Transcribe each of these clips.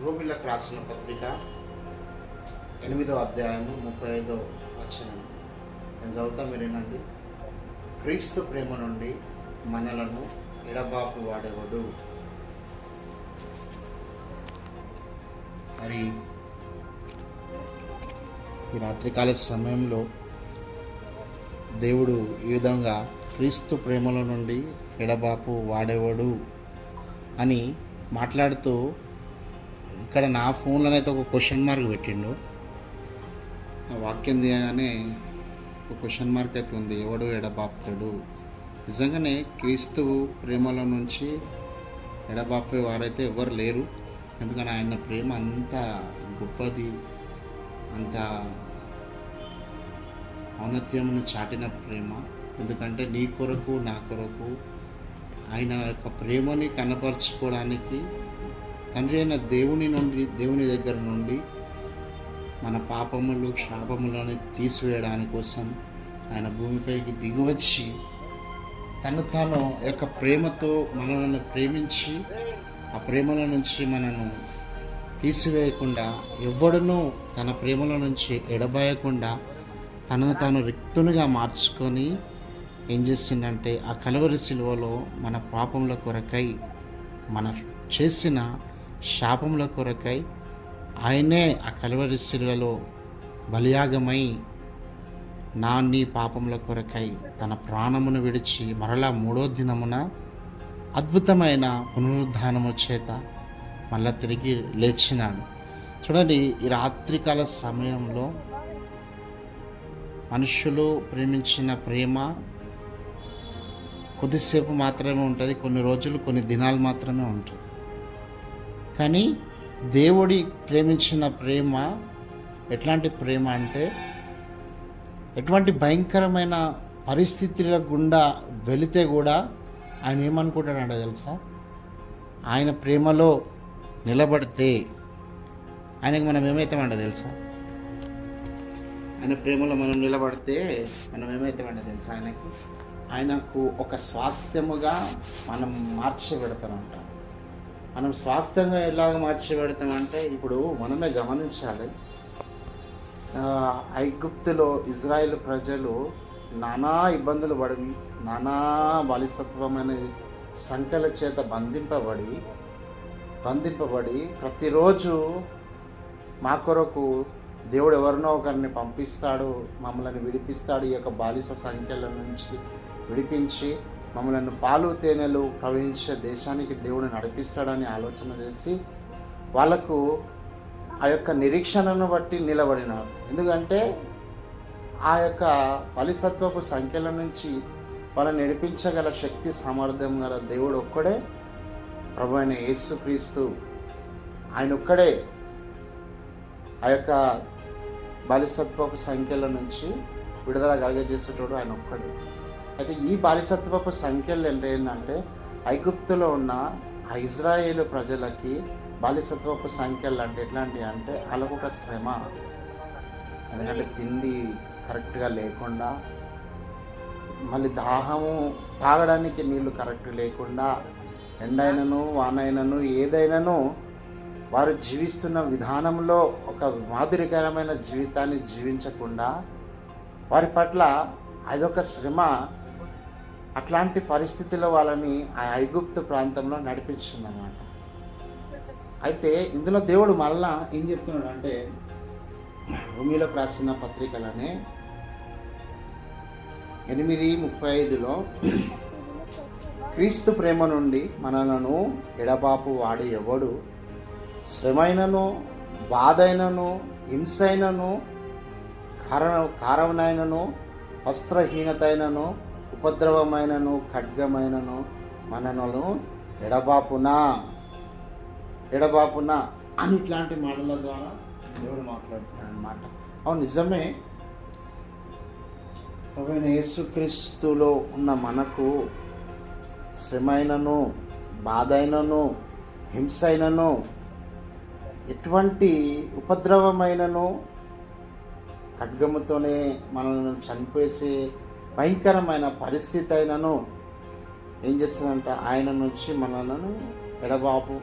రోమిలకు రాసిన పత్రిక 8వ అధ్యాయము 35వ వచనం నేను చదువుతా, మీరేనండి. క్రీస్తు ప్రేమ నుండి మనలను ఎడబాపు వాడేవాడు. మరి ఈ రాత్రికాల సమయంలో దేవుడు ఈ విధంగా క్రీస్తు ప్రేమల నుండి ఎడబాపు వాడేవాడు అని మాట్లాడుతూ ఇక్కడ నా ఫోన్లోనైతే ఒక క్వశ్చన్ మార్క్ పెట్టిండు. ఆ వాక్యం దిగానే ఒక క్వశ్చన్ మార్క్ అయితే ఉంది, ఎవడు ఎడబాపుతాడు. నిజంగానే క్రీస్తు ప్రేమల నుంచి ఎడబాపే వారైతే ఎవరు లేరు. ఎందుకని ఆయన ప్రేమ అంత గొప్పది, అంత ఔన్నత్యమును చాటిన ప్రేమ. ఎందుకంటే నీ కొరకు నా కొరకు ఆయన యొక్క ప్రేమని కనపరుచుకోవడానికి తండ్రి అయిన దేవుని దగ్గర నుండి మన పాపములు శాపములను తీసివేయడానికి కోసం ఆయన భూమిపైకి దిగివచ్చి తాను యొక్క ప్రేమతో మనల్ని ప్రేమించి ఆ ప్రేమల నుంచి మనను తీసివేయకుండా, ఎవ్వడునూ తన ప్రేమల నుంచి ఎడబాయకుండా తనను తాను రిక్తునిగా మార్చుకొని ఏం చేసిందంటే ఆ కలువరి సిలువలో మన పాపముల కొరకై, మన చేసిన శాపముల కొరకై ఆయనే ఆ కలువరి సిలువలో బలియాగమై నీ పాపముల కొరకై తన ప్రాణమును విడిచి మరలా 3వ దినమున అద్భుతమైన పునరుద్ధానము చేత మళ్ళా తిరిగి లేచినాడు. చూడండి, ఈ రాత్రికాల సమయంలో మనుషులు ప్రేమించిన ప్రేమ కొద్దిసేపు మాత్రమే ఉంటుంది, కొన్ని రోజులు కొన్ని దినాలు మాత్రమే ఉంటుంది. కానీ దేవుడి ప్రేమించిన ప్రేమ ఎట్లాంటి ప్రేమ అంటే, ఎటువంటి భయంకరమైన పరిస్థితుల గుండా వెళితే కూడా ఆయన ఏమనుకుంటాడంటే తెలుసా, ఆయన ప్రేమలో నిలబడితే ఆయనకి మనం ఏమవుతామంట తెలుసా, ఆయన ప్రేమలో మనం నిలబడితే మనం ఏమవుతామంట తెలుసా, ఆయనకు ఒక స్వాస్థ్యముగా మనం మార్చిపెడతామంట. మనం స్వాస్థ్యంగా ఎలాగ మార్చిపెడతామంటే, ఇప్పుడు మనమే గమనించాలి. ఐగుప్తులో ఇజ్రాయేల్ ప్రజలు నానా ఇబ్బందులు పడి, నానా బాలిసత్వమైన సంఖ్యల చేత బంధింపబడి ప్రతిరోజు మా కొరకు దేవుడు ఎవరినో ఒకరిని పంపిస్తాడు, మమ్మల్ని విడిపిస్తాడు, ఈ యొక్క బాలిస సంఖ్యల నుంచి విడిపించి మమ్మల్ని పాలు తేనెలు ప్రవహించే దేశానికి దేవుడు నడిపిస్తాడని ఆలోచన చేసి వాళ్ళకు ఆ యొక్క నిరీక్షణను బట్టి నిలబడినారు. ఎందుకంటే ఆ యొక్క బలిసత్వపు సంఖ్యల నుంచి వాళ్ళని నడిపించగల శక్తి సామర్థ్యం గల దేవుడు ఒక్కడే, ప్రభు అయిన యేసుక్రీస్తు. ఆయన ఒక్కడే ఆ యొక్క బాలిసత్వపు సంఖ్యల నుంచి విడుదల కలగజేసేటోడు ఆయన ఒక్కడే. అయితే ఈ బాలిసత్వపు సంఖ్యలు ఏంటంటే, ఐగుప్తులో ఉన్న ఆ ఇజ్రాయేలు ప్రజలకి బాలిసత్వపు సంఖ్యలు అంటే ఎట్లాంటివి అంటే, వాళ్ళకు ఒక శ్రమ. ఎందుకంటే తిండి కరెక్ట్గా లేకుండా, మళ్ళీ దాహము తాగడానికి నీళ్లు కరెక్ట్ లేకుండా, ఎండైనను వానైనను ఏదైనాను వారు జీవిస్తున్న విధానంలో ఒక మాదిరికరమైన జీవితాన్ని జీవించకుండా వారి పట్ల అదొక శ్రమ. అట్లాంటి పరిస్థితిలో వాళ్ళని ఆ ఐగుప్తు ప్రాంతంలో నడిపించిందన్నమాట. అయితే ఇందులో దేవుడు మళ్ళా ఏం చెప్తున్నాడు అంటే, రోమిలకు రాసిన పత్రికలనే 8:35లో క్రీస్తు ప్రేమ నుండి మనలను ఎడబాపు వాడు ఎవడు, శ్రమైనను బాధైనను హింసైనను కారణమైనను వస్త్రహీనతైనను ఉపద్రవమైనను ఖడ్గమైనను మనలను ఎడబాపునా అని ఇట్లాంటి మాటల ద్వారా దేవుడు మాట్లాడుతున్నాడు అన్నమాట. అవును, నిజమే. ప్రభువైన యేసుక్రీస్తులో ఉన్న మనకు శ్రమైనను బాధైనను హింసైనను ఎటువంటి ఉపద్రవమైనను ఖడ్గముతోనే మనల్ని చనిపోసే భయంకరమైన పరిస్థితి అయినను ఏం చేస్తుందంట, ఆయన నుంచి మనలను ఎడబాపే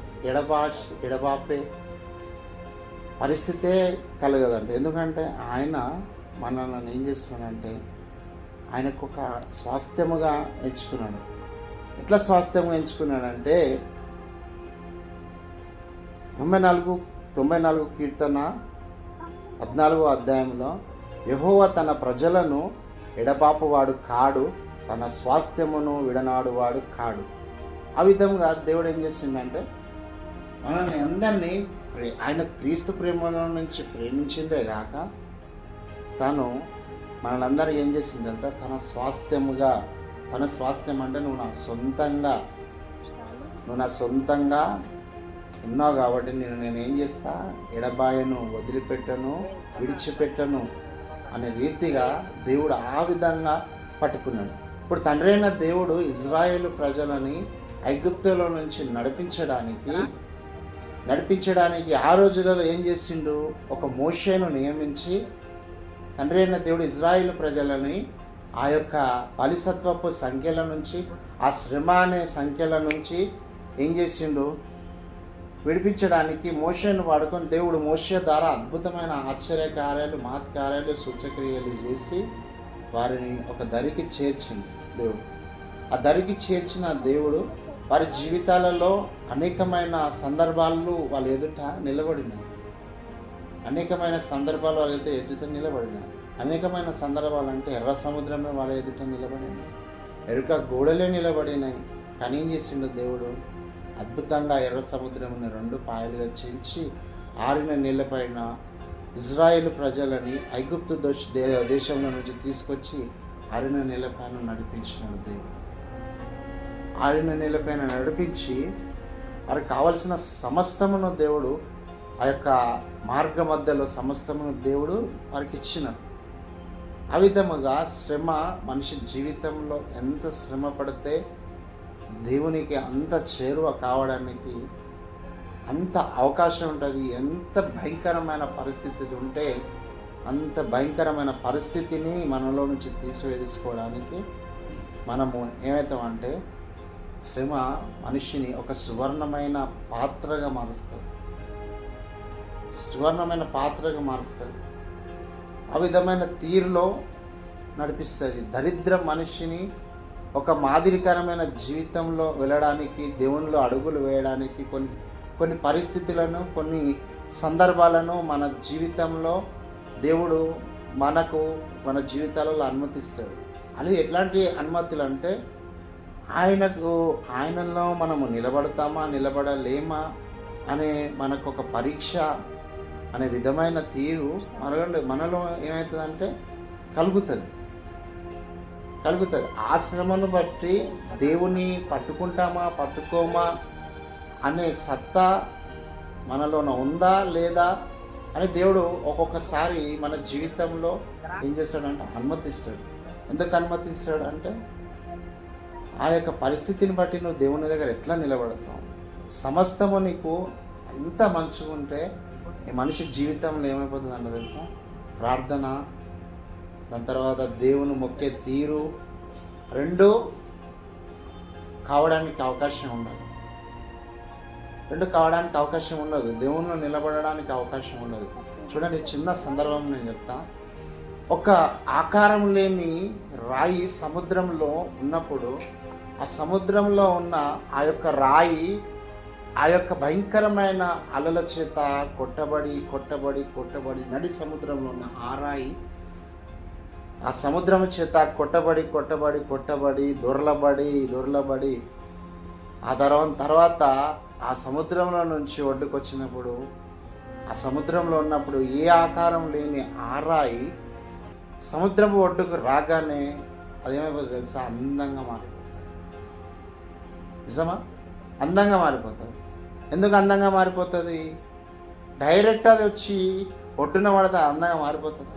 పరిస్థితే కలగదండి. ఎందుకంటే ఆయన మనల్ని ఏం చేస్తున్నాడంటే ఆయనకు ఒక స్వాస్థ్యముగా ఎంచుకున్నాడు. ఎట్లా స్వాస్థ్యముగా ఎంచుకున్నాడంటే 94 కీర్తన 14వ అధ్యాయంలో యెహోవా తన ప్రజలను ఎడబాపువాడు కాడు, తన స్వాస్థ్యమును విడనాడువాడు కాడు. ఆ విధంగా దేవుడు ఏం చేసిందంటే మనల్ని అందరినీ ఆయన క్రీస్తు ప్రేమలో నుంచి ప్రేమించిందే కాక తను మనలందరూ ఏం చేసిందంటే తన స్వాస్థ్యం అంటే నువ్వు నా సొంతంగా ఉన్నావు కాబట్టి నేను ఏం చేస్తా, ఎడబాయను, వదిలిపెట్టను, విడిచిపెట్టను అనే రీతిగా దేవుడు ఆ విధంగా పట్టుకున్నాడు. ఇప్పుడు తండ్రి అయిన దేవుడు ఇజ్రాయేలు ప్రజలని ఐగుప్తులో నుంచి నడిపించడానికి ఆ రోజులలో ఏం చేసిండు, ఒక మోషేను నియమించి తండ్రి అయిన దేవుడు ఇజ్రాయేలు ప్రజలని ఆ యొక్క బానిసత్వపు సంఖ్యల నుంచి, ఆ శ్రమ అనే సంఖ్యల నుంచి ఏం చేసిండు, విడిపించడానికి మోషేను వాడుకొని దేవుడు మోషే ద్వారా అద్భుతమైన ఆశ్చర్యకార్యాలు, మహత్కార్యాలు, సూచక్రియలు చేసి వారిని ఒక దరికి చేర్చింది దేవుడు. ఆ దరికి చేర్చిన దేవుడు వారి జీవితాలలో అనేకమైన సందర్భాలు వాళ్ళ ఎదుట నిలబడినాయి. అనేకమైన సందర్భాలు అంటే ఎర్ర సముద్రమే వాళ్ళ ఎదుట నిలబడింది, ఎరుక గోడలే నిలబడినాయి. కానీ ఏం చేసిండు దేవుడు, అద్భుతంగా ఎర్ర సముద్రమును 2 పాయలుగా చేయించి ఆరిన నీళ్ళపైన ఇజ్రాయేలు ప్రజలని ఐగుప్తు దేశంలో నుంచి తీసుకొచ్చి ఆరిన నీళ్ళపైన నడిపించినాడు దేవుడు. ఆరిన నీళ్ళపైన నడిపించి వారికి కావలసిన సమస్తమును దేవుడు ఆ యొక్క మార్గ మధ్యలో సమస్తమును దేవుడు వారికి ఇచ్చినాడు. ఆ విధముగా శ్రమ మనిషి జీవితంలో ఎంత శ్రమ పడితే దేవునికి అంత చేరువ కావడానికి అంత అవకాశం ఉంటుంది. ఎంత భయంకరమైన పరిస్థితి ఉంటే అంత భయంకరమైన పరిస్థితిని మనలో నుంచి తీసివేసుకోవడానికి మనము ఏమవుతామంటే శ్రమ మనిషిని ఒక సువర్ణమైన పాత్రగా మారుస్తుంది. ఆ విధమైన తీరులో నడిపిస్తుంది. దరిద్ర మనిషిని ఒక మాదిరికరమైన జీవితంలో వెళ్ళడానికి, దేవునిలో అడుగులు వేయడానికి కొన్ని పరిస్థితులను, కొన్ని సందర్భాలను మన జీవితంలో దేవుడు మన జీవితాలలో అనుమతిస్తాడు. అది ఎట్లాంటి అనుమతులు అంటే ఆయనలో మనము నిలబడతామా నిలబడలేమా అనే మనకు ఒక పరీక్ష అనే విధమైన తీరు మనలో ఏమవుతుందంటే కలుగుతుంది. ఆ శ్రమను బట్టి దేవుని పట్టుకోమా అనే సత్తా మనలోన ఉందా లేదా అని దేవుడు ఒక్కొక్కసారి మన జీవితంలో ఏం చేస్తాడంటే అనుమతిస్తాడు. ఎందుకు అనుమతిస్తాడు అంటే ఆ యొక్క పరిస్థితిని బట్టి నువ్వు దేవుని దగ్గర ఎట్లా నిలబడతావు. సమస్తము నీకు అంత మంచిగా ఉంటే ఈ మనిషి జీవితంలో ఏమైపోతుందంట తెలుసా, ప్రార్థన, దాని తర్వాత దేవుని మొక్కే తీరు 2 కావడానికి అవకాశం ఉండదు. దేవునిలో నిలబడడానికి అవకాశం ఉండదు. చూడండి, చిన్న సందర్భం నేను చెప్తా. ఒక ఆకారం లేని రాయి సముద్రంలో ఉన్నప్పుడు ఆ సముద్రంలో ఉన్న ఆ యొక్క రాయి ఆ యొక్క భయంకరమైన అలల చేత కొట్టబడి నడి సముద్రంలో ఉన్న ఆ రాయి ఆ సముద్రం చేత కొట్టబడి దొర్లబడి ఆ తర్వాత ఆ సముద్రంలో నుంచి ఒడ్డుకొచ్చినప్పుడు, ఆ సముద్రంలో ఉన్నప్పుడు ఏ ఆకారం లేని ఆ రాయి సముద్రపు ఒడ్డుకు రాగానే అదేమైపోతుంది తెలుసా, అందంగా మారిపోతుంది. నిజమా? అందంగా మారిపోతుంది. ఎందుకు అందంగా మారిపోతుంది? డైరెక్ట్ అది వచ్చి ఒడ్డున పడితే అందంగా మారిపోతుంది.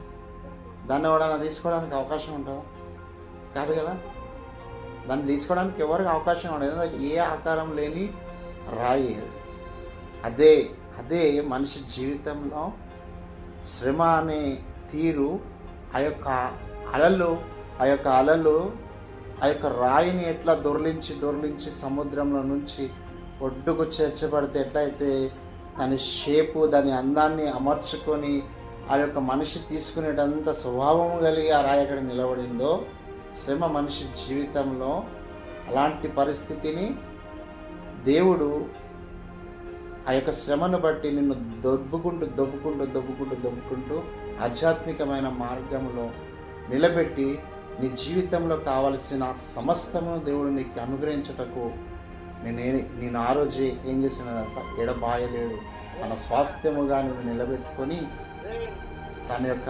దాన్ని ఎవడన్నా తీసుకోవడానికి అవకాశం ఉంటుందా? కాదు కదా. దాన్ని తీసుకోవడానికి ఎవరికి అవకాశం ఉండదు. ఏ ఆకారం లేని రాయి. అదే మనిషి జీవితంలో శ్రమ అనే తీరు, ఆ యొక్క అలలు ఆ యొక్క రాయిని ఎట్లా దొర్లించి సముద్రంలో నుంచి ఒడ్డుకు చేర్చబడితే ఎట్లయితే దాని షేపు, దాని అందాన్ని అమర్చుకొని ఆ యొక్క మనిషి తీసుకునేటంత స్వభావం కలిగి ఆ రాయి అక్కడ నిలబడిందో, శ్రమ మనిషి జీవితంలో అలాంటి పరిస్థితిని దేవుడు ఆ యొక్క శ్రమను బట్టి నిన్ను దొబ్బుకుంటూ ఆధ్యాత్మికమైన మార్గంలో నిలబెట్టి నీ జీవితంలో కావలసిన సమస్తమును దేవుడు నీకు అనుగ్రహించుటకు నేను ఆ రోజే ఏం చేసిన తెలుసా, ఎడబాయలేడు. తన స్వాస్థ్యముగా నువ్వు నిలబెట్టుకొని తన యొక్క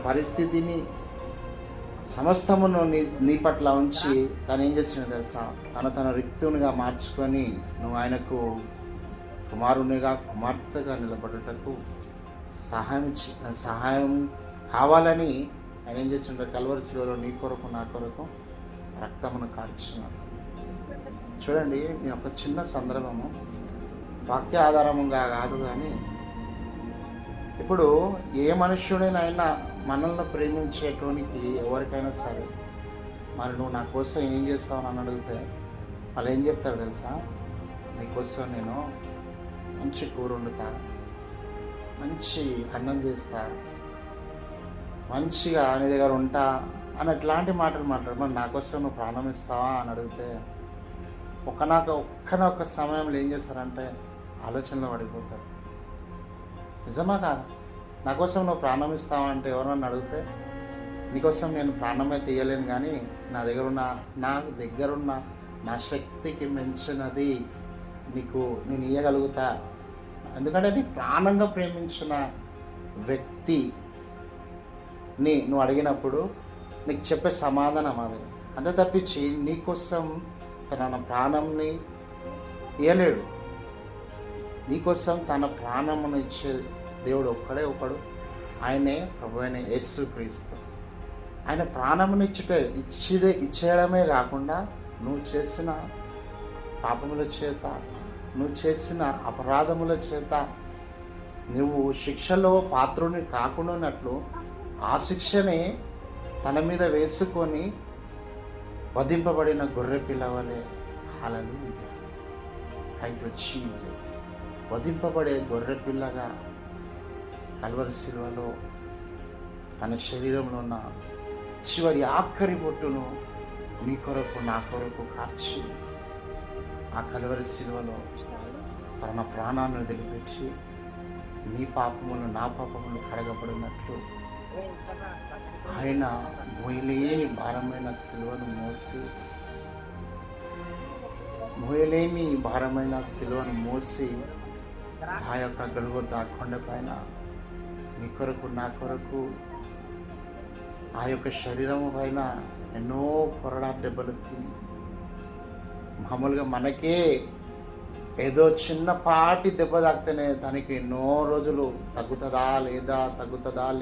పరిస్థితిని సమస్తమును నీ పట్ల ఉంచి తను ఏం చేసిన తెలుసా, తన రిక్తునిగా మార్చుకొని నువ్వు ఆయనకు కుమార్తెగా నిలబడుటకు సహాయం కావాలని ఆయన ఏం చేస్తుంటే కల్వరి శిలువలో నీ కొరకు నా కొరకు రక్తమును కార్చున్నాడు. చూడండి, నేను ఒక చిన్న సందర్భము వాక్య ఆధారముగా కాదు, కానీ ఇప్పుడు ఏ మనుష్యుడైనా మనల్ని ప్రేమించేటోనికి ఎవరికైనా సరే, మరి నువ్వు నా కోసం ఏం చేస్తావు అని అడిగితే వాళ్ళు ఏం చెప్తారు తెలుసా, నీకోసం నేను మంచి కూర వండుతా, మంచి అన్నం చేస్తా, మంచిగా నీ దగ్గర ఉంటా అని అట్లాంటి మాటలు మాట్లాడు. మరి నా కోసం నువ్వు ప్రాణం ఇస్తావా అని అడిగితే ఒక్కనొక్క సమయంలో ఏం చేస్తారంటే ఆలోచనలో పడిపోతారు. నిజమా కాదా? నా కోసం నువ్వు ప్రాణం ఇస్తావా అంటే ఎవరన్నా అడిగితే నీకోసం నేను ప్రాణమే తీయలేను, కానీ నా దగ్గరున్న నా శక్తికి మించినది నేను ఇయ్యగలుగుతా. ఎందుకంటే నీ ప్రాణంగా ప్రేమించిన వ్యక్తిని నువ్వు అడిగినప్పుడు నీకు చెప్పే సమాధానం అది. అంతే తప్పించి నీకోసం తన ప్రాణంని ఇయ్యలేడు. నీకోసం తన ప్రాణమును ఇచ్చే దేవుడు ఒక్కడే ఒకడు, ఆయనే ప్రభు అయిన యేసుక్రీస్తు. ఆయన ప్రాణమును ఇచ్చేయడమే కాకుండా నువ్వు చేసిన పాపముల చేత, నువ్వు చేసిన అపరాధముల చేత నువ్వు శిక్షలో పాత్రుని కాకుండానట్లు ఆ శిక్షనే తన మీద వేసుకొని వధింపబడిన గొర్రె పిల్లవలే హల్లెలూయా థాంక్ యూ జీసస్, వధింపబడే గొర్రె పిల్లగా కల్వరి శిలువలో తన శరీరంలో ఉన్న చివరి ఆఖరి బొట్టును నీ కొరకు నా కొరకు కార్చి ఆ కల్వరి శిలువలో తన ప్రాణాన్ని వదిలిపెట్టి నీ పాపములు నా పాపములు కడగబడినట్లు ఆయన మోయలేని భారమైన సిలువను మోసి ఆ యొక్క గొల్గొతా కొండ పైన నీ కొరకు నా కొరకు ఆ యొక్క శరీరము పైన ఎన్నో కొరడా దెబ్బలు తిని, మామూలుగా మనకే ఏదో చిన్నపాటి దెబ్బ తాకితేనే దానికి ఎన్నో రోజులు తగ్గుతుందా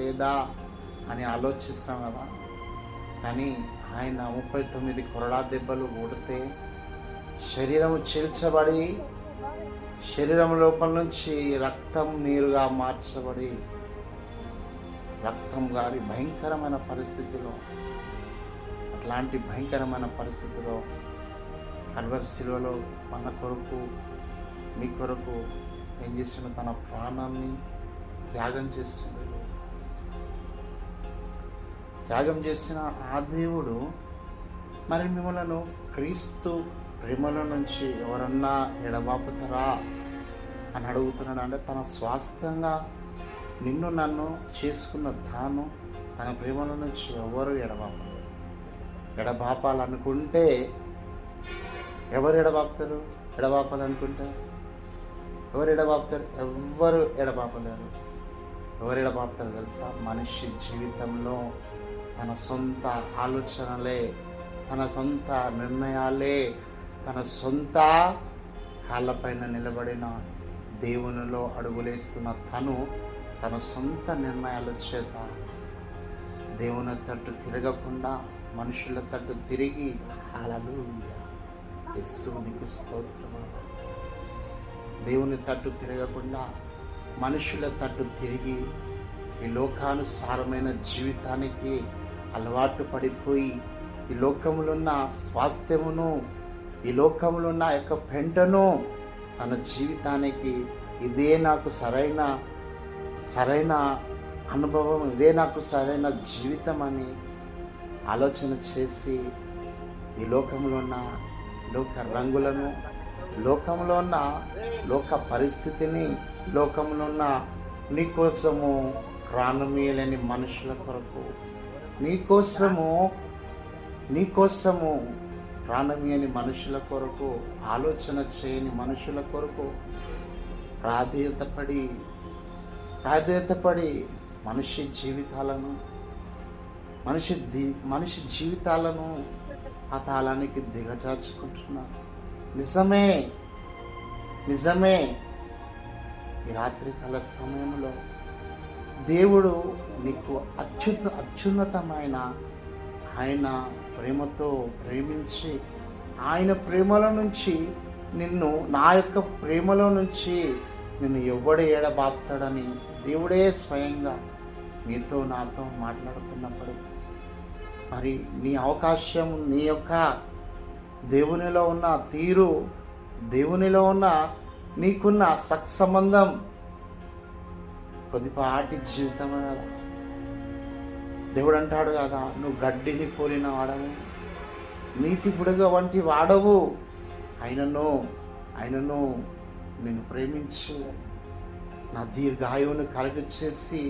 లేదా అని ఆలోచిస్తాం కదా. కానీ ఆయన 39 కొరడా దెబ్బలు కొడితే శరీరము చీల్చబడి శరీరం లోపల నుంచి రక్తం నీరుగా మార్చబడి రక్తం గారి భయంకరమైన పరిస్థితిలో, అట్లాంటి భయంకరమైన పరిస్థితిలో కల్వరి శిలువలో మన కొరకు మీ కొరకు ఏం చేసిన తన ప్రాణాన్ని త్యాగం చేసిన ఆ దేవుడు మరి మిమ్మలను క్రీస్తు ప్రేమల నుంచి ఎవరన్నా ఎడబాపుతారా అని అడుగుతున్నాడు. అంటే తన స్వాస్థ్యంగా నిన్ను నన్ను చేసుకున్న తాను తన ప్రేమల నుంచి ఎవరు ఎడబాపాలనుకుంటే ఎవరు ఎడబాపాలనుకుంటే ఎవరు ఎడబాపుతారు? ఎవ్వరు ఎడబాపలేరు. ఎవరు ఎడబాపుతారు తెలుసా? మనిషి జీవితంలో తన సొంత ఆలోచనలే, తన సొంత నిర్ణయాలే, తన సొంత కాళ్ళపైన నిలబడిన దేవునిలో అడుగులేస్తున్న తన సొంత నిర్ణయాల చేత దేవుని తట్టు తిరగకుండా మనుషుల తట్టు తిరిగి హల్లెలూయా యేసు నీకు స్తోత్రము, దేవుని తట్టు తిరగకుండా మనుషుల తట్టు తిరిగి ఈ లోకానుసారమైన జీవితానికి అలవాటు పడిపోయి ఈ లోకములో ఉన్న స్వాస్థ్యమును, ఈ లోకంలో ఉన్న యొక్క పెంటను తన జీవితానికి ఇదే నాకు సరైన అనుభవం, ఇదే నాకు సరైన జీవితం అని ఆలోచన చేసి ఈ లోకంలో ఉన్న లోక రంగులను, లోకంలో ఉన్న లోక పరిస్థితిని, లోకంలో ఉన్న నీకోసము ప్రాణమీయలేని మనుషుల కొరకు, నీకోసము ప్రాణమీయని మనుషుల కొరకు, ఆలోచన చేయని మనుషుల కొరకు ప్రాధేయతపడి మనిషి జీవితాలను పాతాళానికి దిగజార్చుకుంటున్నారు. నిజమే ఈ రాత్రికాల సమయంలో దేవుడు నీకు అత్యున్నతమైన ఆయన ప్రేమతో ప్రేమించి, ఆయన ప్రేమలో నుంచి నా యొక్క ప్రేమలో నుంచి నిన్ను ఎవడు ఎడబాపుతాడని దేవుడే స్వయంగా నీతో నాతో మాట్లాడుతున్నప్పుడు, మరి నీ అవకాశం, నీ యొక్క దేవునిలో ఉన్న తీరు, దేవునిలో ఉన్న నీకున్న సత్సంబంధం కొద్దిపాటి జీవితమే కదా. దేవుడు అంటాడు కదా, నువ్వు గడ్డిని పోలిన వాడవు, నీటి బుడగ వంటి వాడవు, ఆయనను నేను ప్రేమించి నా దీర్ఘాయువును కలుగచేసి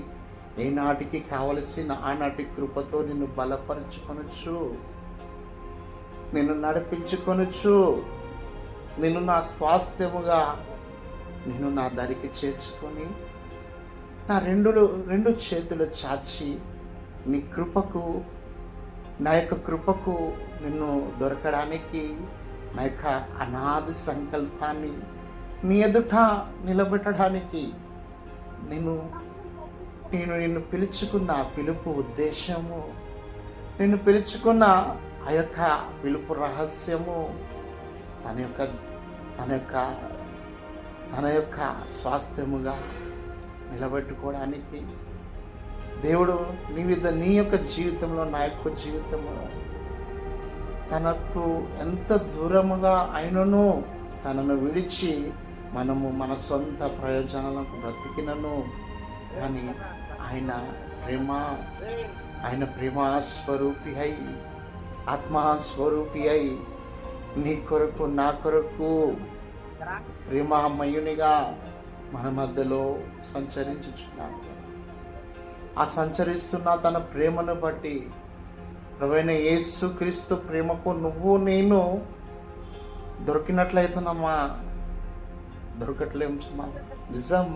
ఏనాటికి కావలసిన ఆనాటి కృపతో నిన్ను బలపరుచుకొనొచ్చు, నిన్ను నడిపించుకొనొచ్చు, నిన్ను నా స్వాస్థ్యముగా నేను నా దరికి చేర్చుకొని నా రెండు చేతులు చాచి నీ కృపకు, నా యొక్క కృపకు నిన్ను దొరకడానికి, నా యొక్క అనాది సంకల్పాన్ని నీ ఎదుట నిలబెట్టడానికి నేను నిన్ను పిలుచుకున్న పిలుపు ఉద్దేశము, నిన్ను పిలుచుకున్న ఆ యొక్క పిలుపు రహస్యము తన యొక్క స్వాస్థ్యముగా నిలబెట్టుకోవడానికి దేవుడు నీ యొక్క జీవితంలో, నా యొక్క జీవితంలో తనకు ఎంత దూరముగా అయినను తనను విడిచి మనము మన సొంత ప్రయోజనాలకు బ్రతికినను, కానీ ఆయన ప్రేమస్వరూపి అయి, ఆత్మస్వరూపి అయి నీ కొరకు, నా కొరకు ప్రేమమయునిగా మన మధ్యలో సంచరించుచున్నాడు. ఆ సంచరిస్తున్న తన ప్రేమను బట్టి ప్రభువైన యేసుక్రీస్తు ప్రేమకు నువ్వు నేను దొరికినట్లయితున్నామా? దొరకట్లేం సుమా, నిజం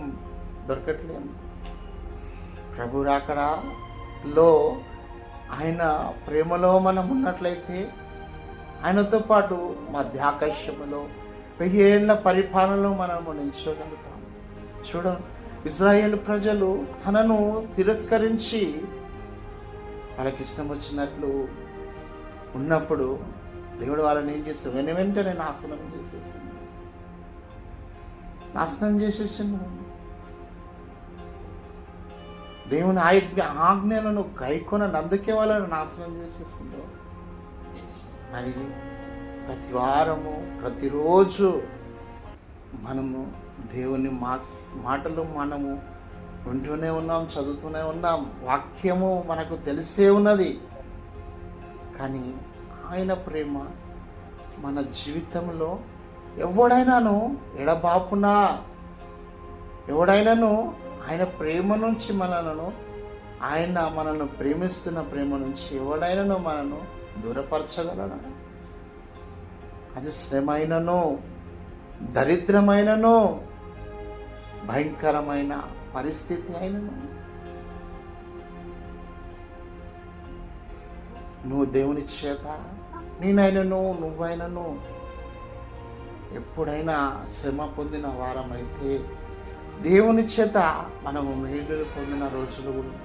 దొరకట్లేం. ప్రభు రాకడలో ఆయన ప్రేమలో మనం ఉన్నట్లయితే ఆయనతో పాటు మధ్యాకాశములో 1000 ఏళ్ల పరిపాలనలో మనము నిల్చోగలుగుతాం. ఇశ్రాయేలు ప్రజలు తనను తిరస్కరించి వాళ్ళకి ఇష్టం వచ్చినట్లు ఉన్నప్పుడు దేవుడు వాళ్ళని ఏం చేస్తాడు? వెంటనే నాశనం చేసేసాను. దేవుని ఆజ్ఞలను గైకొనందుకే వాళ్ళని నాశనం చేసేసిండు. మరి ప్రతి వారము, ప్రతిరోజు మనము దేవుని మాటలు మనము వింటూనే ఉన్నాం, చదువుతూనే ఉన్నాం, వాక్యము మనకు తెలిసే ఉన్నది. కానీ ఆయన ప్రేమ మన జీవితంలో ఎవడైనాను ఎడబాపునా, ఎవడైనాను ఆయన ప్రేమ నుంచి మనను ప్రేమిస్తున్న ప్రేమ నుంచి ఎవడైనాను మనను దూరపరచగలడా? అది శ్రమైనను, దరిద్రమైనను, భయంకరమైన పరిస్థితి అయినను నువ్వు దేవుని చేత, నేనైనను నువ్వైనను ఎప్పుడైనా శ్రమ పొందిన వారమైతే దేవుని చేత మనము మేలులు పొందిన రోజులు కూడా,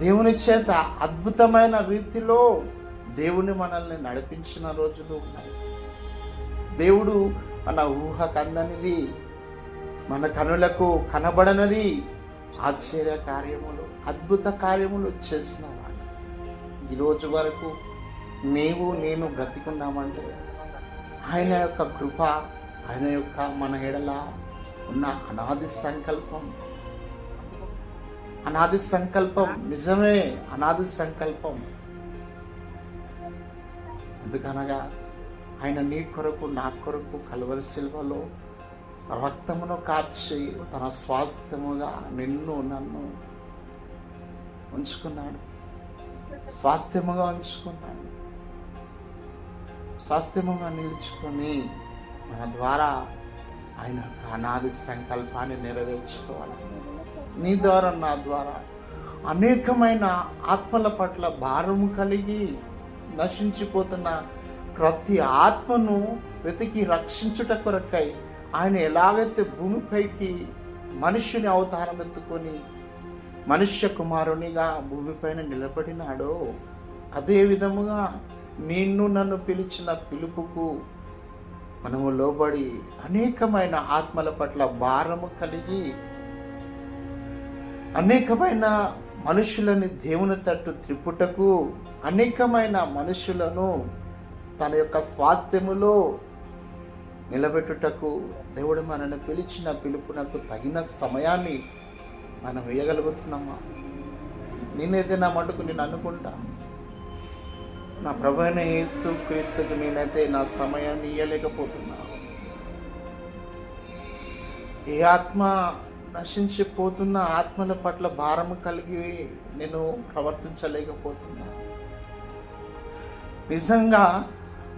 దేవుని చేత అద్భుతమైన రీతిలో దేవుని మనల్ని నడిపించిన రోజులు ఉన్నాయి. దేవుడు మన ఊహకందనిది, మన కనులకు కనబడనది ఆశ్చర్య కార్యములు, అద్భుత కార్యములు చేసిన వాడు. ఈరోజు వరకు నేను బ్రతికున్నామంటే ఆయన యొక్క కృప, ఆయన యొక్క మన ఎడల ఉన్న అనాది సంకల్పం నిజమే, అనాది సంకల్పం. ఎందుకనగా ఆయన నీ కొరకు నా కొరకు కలువరి శిలువలో రక్తమును కార్చి తన స్వాస్థ్యముగా నిన్ను నన్ను ఉంచుకున్నాడు. స్వాస్థ్యముగా ఉంచుకున్నాడు. స్వాస్థ్యముగా నిలుచుకొని మన ద్వారా ఆయన అనాది సంకల్పాన్ని నెరవేర్చుకోవాలి. నీ ద్వారా నా ద్వారా అనేకమైన ఆత్మల పట్ల భారము కలిగి నశించిపోతున్న ప్రతి ఆత్మను వెతికి రక్షించుట కొరకై ఆయన ఎలాగైతే భూమిపైకి మనుష్యుని అవతారం ఎత్తుకొని మనుష్య కుమారునిగా భూమిపైన నిలబడినాడో, అదే విధముగా నిన్ను నన్ను పిలిచిన పిలుపుకు మనము లోబడి అనేకమైన ఆత్మల పట్ల భారము కలిగి అనేకమైన మనుషులని దేవుని తట్టు త్రిపుటకు, అనేకమైన మనుషులను తన యొక్క స్వాస్థ్యములో నిలబెట్టుటకు దేవుడు మనల్ని పిలిచిన పిలుపునకు తగిన సమయాన్ని మనం వేయగలుగుతున్నామా? నేనైతే నా మటుకు నేను అనుకుంటా, నా ప్రభు అయిన యేసు క్రీస్తుకు నేనైతే నా సమయాన్ని ఇయ్యలేకపోతున్నా. ఏ ఆత్మ నశించిపోతున్న ఆత్మల పట్ల భారము కలిగి నేను ప్రవర్తించలేకపోతున్నా. నిజంగా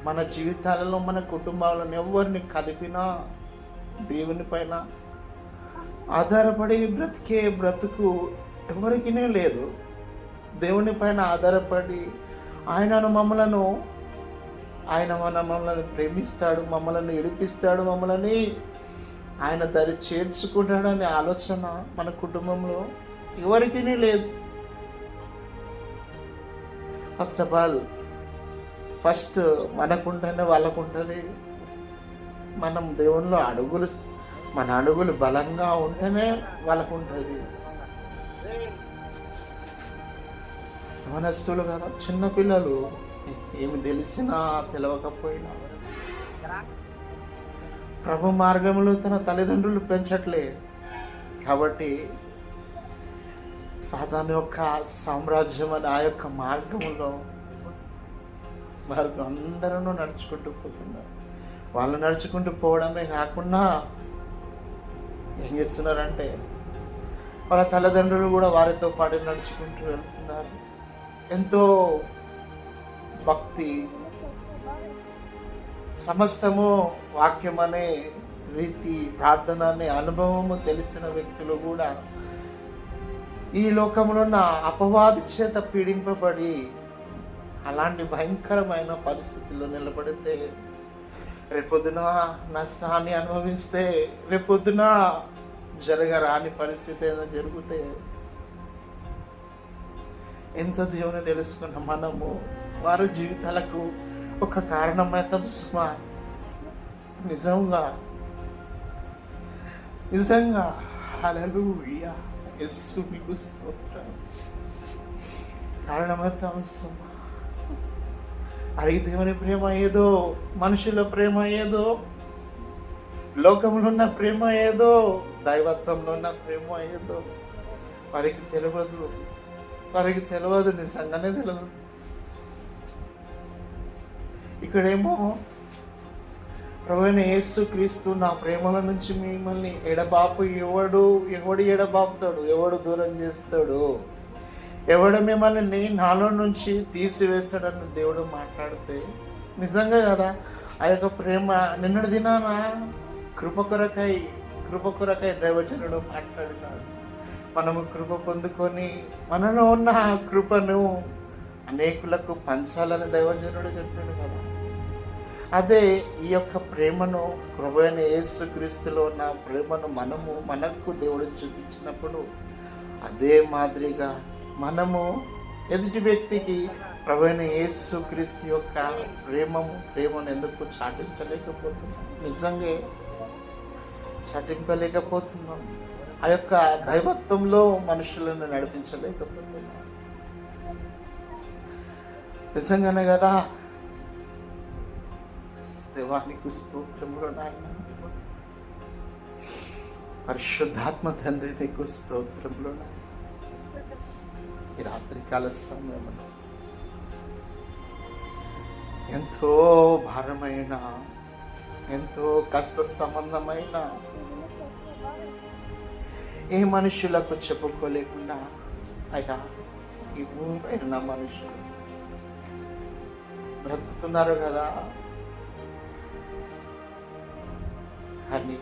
మన జీవితాలలో మన కుటుంబాలను ఎవరిని కదిపినా దేవుని పైన ఆధారపడి బ్రతికే బ్రతుకు ఎవరికినే లేదు. దేవుని పైన ఆధారపడి ఆయన మమ్మల్ని ప్రేమిస్తాడు, మమ్మల్ని ఏడిపిస్తాడు, మమ్మల్ని ఆయన దరి చేర్చుకుంటాడనే ఆలోచన మన కుటుంబంలో ఎవరికినే లేదు. ఫస్ట్ మనకుంటేనే వాళ్ళకుంటుంది. మనం దేవునిలో మన అడుగులు బలంగా ఉంటేనే వాళ్ళకుంటుంది. యవనస్తులు కదా, చిన్నపిల్లలు ఏమి తెలిసినా తెలవకపోయినా ప్రభు మార్గంలో తన తల్లిదండ్రులు పెంచట్లే కాబట్టి సాతాను యొక్క సామ్రాజ్యం అని ఆ యొక్క మార్గంలో వారు అందరూ నడుచుకుంటూ పోతున్నారు. వాళ్ళు నడుచుకుంటూ పోవడమే కాకుండా ఏం చేస్తున్నారంటే వాళ్ళ తల్లిదండ్రులు కూడా వారితో పాటు నడుచుకుంటూ వెళ్తున్నారు. ఎంతో భక్తి, సమస్తము వాక్యం అనే రీతి, ప్రార్థన అనే అనుభవము తెలిసిన వ్యక్తులు కూడా ఈ లోకంలో ఉన్న అపవాది చేత పీడింపబడి అలాంటి భయంకరమైన పరిస్థితుల్లో నిలబడితే రేపొద్దున నష్టాన్ని అనుభవిస్తే, రేపొద్దున జరగరాని పరిస్థితి ఏదైనా జరిగితే ఎంత దేవుని తెలుసుకున్న మనము వారి జీవితాలకు ఒక కారణమవుతాం సుమా. నిజంగా హల్లెలూయా, యేసు మీకు స్తోత్రం. కారణమవుతాం సుమా. అది దేవుని ప్రేమ ఏదో, మనుషుల ప్రేమ ఏదో, లోకంలో ఉన్న ప్రేమ ఏదో, దైవత్వంలో ఉన్న ప్రేమ ఏదో వారికి తెలియదు. నిజంగానే తెలియదు. ఇక్కడేమో ప్రభువైన యేసు క్రీస్తు నా ప్రేమల నుంచి మిమ్మల్ని ఎవడు ఎడబాపుతాడు, ఎవడు దూరం చేస్తాడు, ఎవడు మిమ్మల్ని నాలో నుంచి తీసివేస్తాడని దేవుడు మాట్లాడితే నిజంగా కదా ఆ యొక్క ప్రేమ. నిన్నటి దినాన కృప కొరకై దైవజనుడు మాట్లాడినాడు. మనము కృప పొందుకొని మనలో ఉన్న కృపను అనేకులకు పంచాలని దైవజనుడు చెప్పాడు కదా. అదే ఈ యొక్క ప్రేమను, ప్రభువైన యేసు క్రీస్తులో ఉన్న ప్రేమను మనకు దేవుడు చూపించినప్పుడు అదే మాదిరిగా మనము ఎదుటి వ్యక్తికి ప్రభువైన యేసు క్రీస్తు యొక్క ప్రేమను ఎందుకు చాటించలేకపోతున్నాం? నిజంగా చాటింపలేకపోతున్నాం. ఆ యొక్క దైవత్వంలో మనుషులను నడిపించలేకపోతున్నాం. నిజంగానే కదా. దేవానికి స్తోత్రములు నాయన. పరిశుద్ధాత్మ తండ్రి నీకు స్తోత్రంలో ఈ రాత్రికాల సమయంలో ఎంతో భారమైన, ఎంతో కష్ట సంబంధమైన, ఏ మనుషులకు చెప్పుకోలేకుండా అయ్యా ఈ భూమి పైన మనుషులు బ్రతుకుతున్నారు కదా. కానీ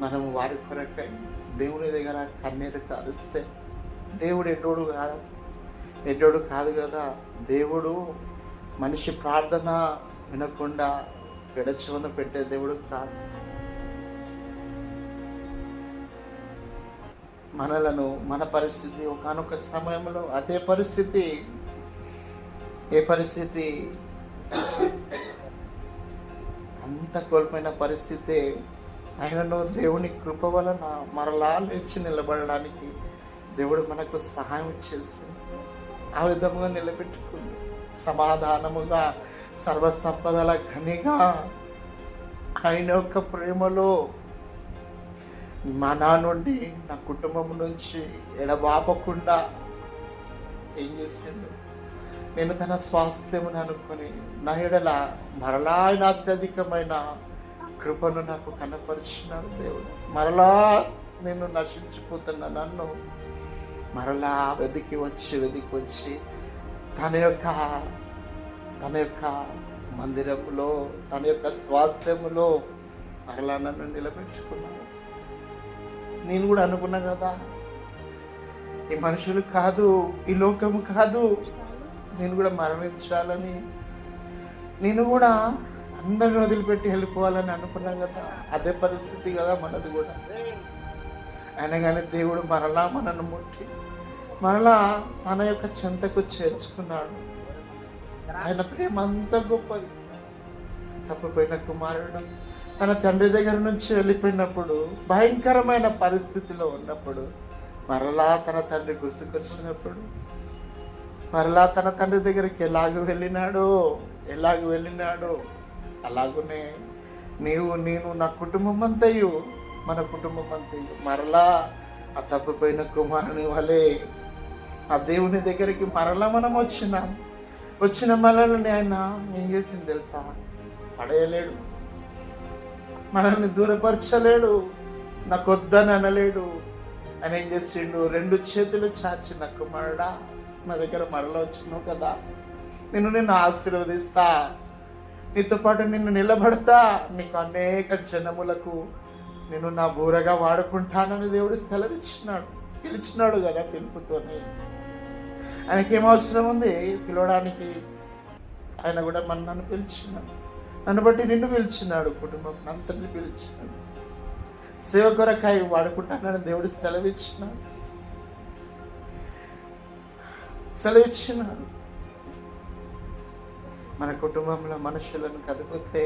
మనము వారి కొరకై దేవుని దగ్గర కన్నీరు కారుస్తే దేవుడు ఎడ్డోడు కాదు కదా. దేవుడు మనిషి ప్రార్థన వినకుండా పెడచెవిన పెట్టే దేవుడు కాదు. మనలను, మన పరిస్థితి ఒకానొక సమయంలో అదే పరిస్థితి, ఏ పరిస్థితి అంత కోల్పోయిన పరిస్థితి ఆయనను దేవుని కృప వలన మరలా లేచి నిలబడడానికి దేవుడు మనకు సహాయం చేసి ఆ విధముగా నిలబెట్టుకుంది. సమాధానముగా, సర్వసంపదల ఘనిగా ఆయన యొక్క ప్రేమలో నా నుండి, నా కుటుంబం నుంచి ఎడబాపకుండా ఏం చేసిండు, నేను తన స్వాస్థ్యమును అనుకొని నా ఎడల మరలా ఆయన అత్యధికమైన కృపను నాకు కనపరిచినాడు దేవుడు. మరలా నేను నశించిపోతున్న నన్ను మరలా వెదికి వచ్చి తన యొక్క మందిరములో, తన యొక్క స్వాస్థ్యములో మరలా నన్ను నిలబెట్టుకున్నాడు. నేను కూడా అనుకున్నా కదా, ఈ మనుషులు కాదు, ఈ లోకము కాదు, నేను కూడా మరణించాలని, నేను కూడా అందరిని వదిలిపెట్టి వెళ్ళిపోవాలని అనుకున్నాం కదా. అదే పరిస్థితి కదా మనది కూడా. అయినా కానీ దేవుడు మరలా మనను ముట్టి మరలా తన యొక్క చెంతకు చేర్చుకున్నాడు. ఆయన ప్రేమ అంత గొప్పది. తప్పిపోయిన కుమారుడు తన తండ్రి దగ్గర నుంచి వెళ్ళిపోయినప్పుడు, భయంకరమైన పరిస్థితిలో ఉన్నప్పుడు మరలా తన తండ్రి గుర్తుకొచ్చినప్పుడు మరలా తన తండ్రి దగ్గరికి ఎలాగ వెళ్ళినాడో అలాగునే నీవు, నేను, నా కుటుంబం అంతయు, మన కుటుంబం అంతయు మరలా ఆ తప్పిపోయిన కుమారుని వలె ఆ దేవుని దగ్గరికి మరలా మనం వచ్చిన మనల్ని ఆయన ఏం చేసింది తెలుసా? పడేయలేడు, మనల్ని దూరపరచలేడు, నాకొద్దని అనలేడు. ఆయన ఏం చేసిండు? 2 చేతులు చాచి, నా కుమారుడా, నా దగ్గర మరలా వచ్చినావు కదా, నిన్ను ఆశీర్వదిస్తా, నీతో పాటు నిన్ను నిలబడతా, నీకు అనేక జనములకు నేను నా బూరగా వాడుకుంటానని దేవుడు సెలవిచ్చినాడు. పిలిచినాడు కదా పిలుపుతోనే. ఆయనకేం అవసరం ఉంది పిలవడానికి? ఆయన కూడా నన్ను పిలిచినాడు, నన్ను బట్టి నిన్ను పిలిచినాడు, కుటుంబం అంతటిని పిలిచినాడు. సేవ కొరకాయ వాడుకుంటానని దేవుడు సెలవిచ్చినాడు. మన కుటుంబంలో మనుషులను కదిపితే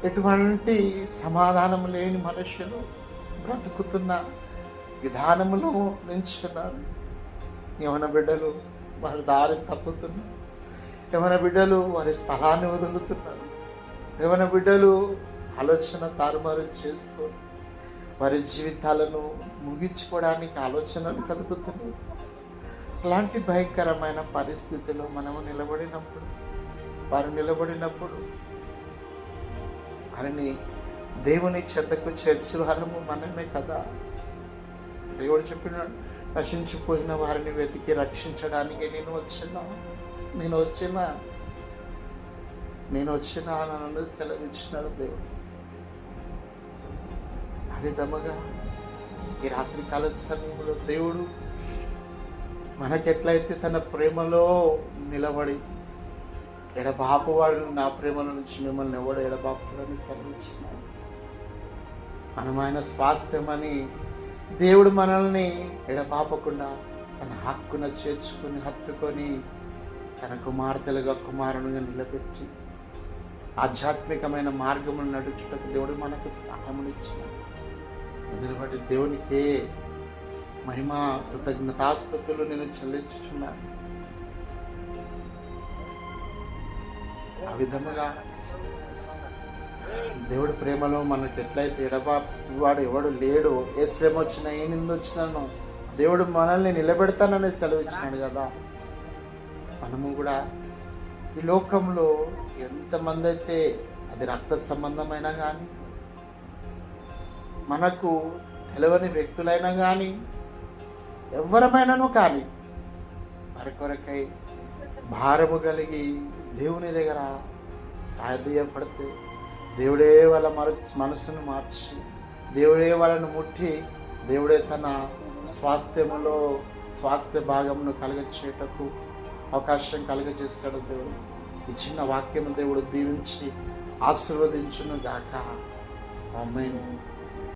ఎటువంటి సమాధానం లేని మనుషులు బ్రతుకుతున్న విధానములు నించున్నారు. యవన బిడ్డలు వారి దారిని తప్పుతున్నారు. యవన బిడ్డలు వారి స్థలాన్ని వదులుతున్నారు. యవన బిడ్డలు ఆలోచన తారుమారు చేస్తూ వారి జీవితాలను ముగించుకోవడానికి ఆలోచనలు కలుగుతున్నారు. అలాంటి భయంకరమైన పరిస్థితిలో మనము వారు నిలబడినప్పుడు వారిని దేవుని చెంతకు చేర్చే వారము మనమే కదా. దేవుడు చెప్పినాడు, నశించిపోయిన వారిని వెతికి రక్షించడానికి నేను వచ్చిన నన్ను సెలవిచ్చినాడు దేవుడు. ఆ విధముగా ఈ రాత్రికాల సమయంలో దేవుడు మనకెట్లయితే తన ప్రేమలో నిలబడి ఎడబాపువాడు, నా ప్రేమల నుంచి మిమ్మల్ని ఎవడు ఎడబాపుడని సెలవిచ్చినాడు. మనం ఆయన స్వాస్థ్యమని దేవుడు మనల్ని ఎడబాపకుండా తన హక్కున చేర్చుకొని హత్తుకొని తన కుమార్తెలుగా కుమారునిగా నిలబెట్టి ఆధ్యాత్మికమైన మార్గమును నడుచుటకు దేవుడు మనకు సహాయమునిచ్చినాడు. అందుని బట్టి దేవునికే మహిమ కృతజ్ఞతాస్తుతులు నేను చెల్లించుచున్నాను. ఆ విధముగా దేవుడి ప్రేమలో మనకు ఎట్లయితే ఎడబాటువాడు ఎవడు లేడు, ఏ శ్రమ వచ్చినా ఏ నింద వచ్చినాను దేవుడు మనల్ని నిలబెడతానని సెలవిచ్చినాడు కదా. మనము కూడా ఈ లోకంలో ఎంతమంది అయితే, అది రక్త సంబంధమైనా కానీ, మనకు తెలియని వ్యక్తులైనా కానీ, ఎవరమైనాను కానీ, వారి కొరకై భారము కలిగి దేవుని దగ్గర ప్రాధేయపడితే దేవుడే వాళ్ళ మనసును మార్చి, దేవుడే వాళ్ళను ముట్టి, దేవుడే తన స్వాస్థ్య భాగమును కలగచేయటకు అవకాశం కలగజేస్తాడు దేవుడు. ఈ చిన్న వాక్యము దేవుడు దీవించి ఆశీర్వదించును గాక. ఆమేన్.